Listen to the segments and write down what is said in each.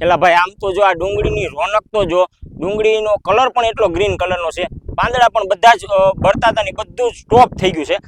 એટલે ભાઈ આમ તો જો આ ડુંગળીની રોનક તો જો, ડુંગળીનો કલર પણ એટલો ગ્રીન કલરનો છે, પાંદડા પણ બધા જ બળતા હતા ને બધું સ્ટોપ થઈ ગયું છે।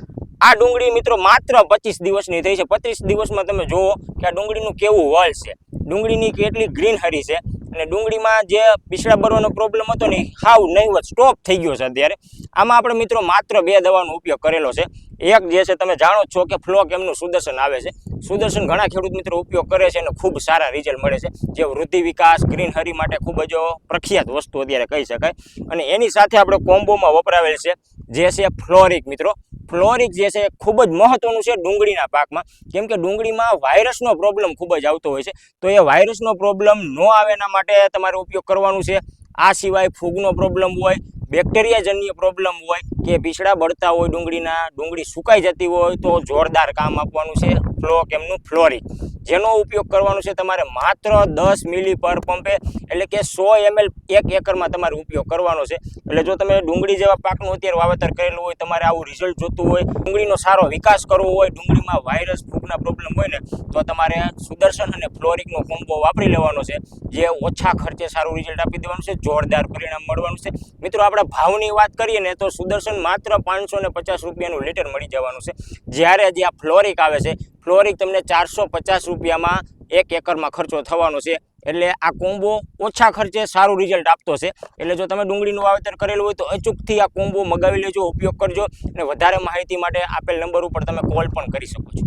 આ ડુંગળી મિત્રો માત્ર 25 દિવસની થઈ છે। 25 દિવસમાં તમે જુઓ કે આ ડુંગળીનું કેવું વળ છે, ડુંગળીની કેટલી ગ્રીન હરી છે, અને ડુંગળીમાં જે પીસડા બરવાનો પ્રોબ્લેમ હતો ને હાવ નહીવત સ્ટોપ થઈ ગયો છે અત્યારે। આમાં આપણે મિત્રો માત્ર 2 દવાનો ઉપયોગ કરેલો છે। એક જે છે તમે જાણો છો કે ફ્લોક એમનું સુદર્શન આવે છે, સુદર્શન ઘણા ખેડૂત મિત્રો ઉપયોગ કરે છે અને ખૂબ સારા રિઝલ્ટ મળે છે, જે વૃદ્ધિ વિકાસ ગ્રીન હરી માટે ખૂબ જ પ્રખ્યાત વસ્તુ અત્યારે કહી શકાય। અને એની સાથે આપણે કોમ્બોમાં વપરાવેલ છે જે છે ફ્લોરિક મિત્રો। ફ્લોરિક જે છે ખૂબ જ મહત્વનું છે ડુંગળીના પાકમાં, કેમ કે ડુંગળીમાં વાયરસનો પ્રોબ્લેમ ખૂબ જ આવતો હોય છે, તો એ વાયરસનો પ્રોબ્લેમ ન આવે એના માટે તમારે ઉપયોગ કરવાનું છે। આ સિવાય ફૂગનો પ્રોબ્લેમ હોય, બેક્ટેરિયાજન્ય પ્રોબ્લેમ હોય કે પીસડા બળતા હોય ડુંગળીના, ડુંગળી સુકાઈ જતી હોય તો જોરદાર કામ આપવાનું છે ફ્લોક એમનું ફ્લોરિક, જેનો ઉપયોગ કરવાનો છે તમારે માત્ર 10 મિલી પર પંપે, એટલે કે 100 ml 1 એકરમાં તમારે ઉપયોગ કરવાનો છે। એટલે જો તમે ડુંગળી જેવા પાકનું અત્યારે વાવેતર કરેલું હોય, તમારે આવું રિઝલ્ટ જોતું હોય, ડુંગળીનો સારો વિકાસ કરવો હોય, ડુંગળીમાં વાયરસ ફૂગના પ્રોબ્લેમ હોય ને, તો તમારે સુદર્શન અને ફ્લોરિકનો કોમ્બો વાપરી લેવાનો છે, જે ઓછા ખર્ચે સારું રિઝલ્ટ આપી દેવાનું છે, જોરદાર પરિણામ મળવાનું છે। મિત્રો આપણે ભાવની વાત કરીએ ને તો સુદર્શન માત્ર 550 રૂપિયાનું લીટર મળી જવાનું છે, જ્યારે જે આ ફ્લોરિક આવે છે, ફ્લોરિક તમને 450 રૂપિયામાં 1 એકરમાં ખર્ચો થવાનો છે। એટલે આ કોમ્બો ઓછા ખર્ચે સારું રિઝલ્ટ આપતો છે। એટલે જો તમે ડુંગળીનું વાવેતર કરેલું હોય તો અચૂકથી આ કોમ્બો મગાવી લેજો, ઉપયોગ કરજો, અને વધારે માહિતી માટે આપેલ નંબર ઉપર તમે કોલ પણ કરી શકો છો।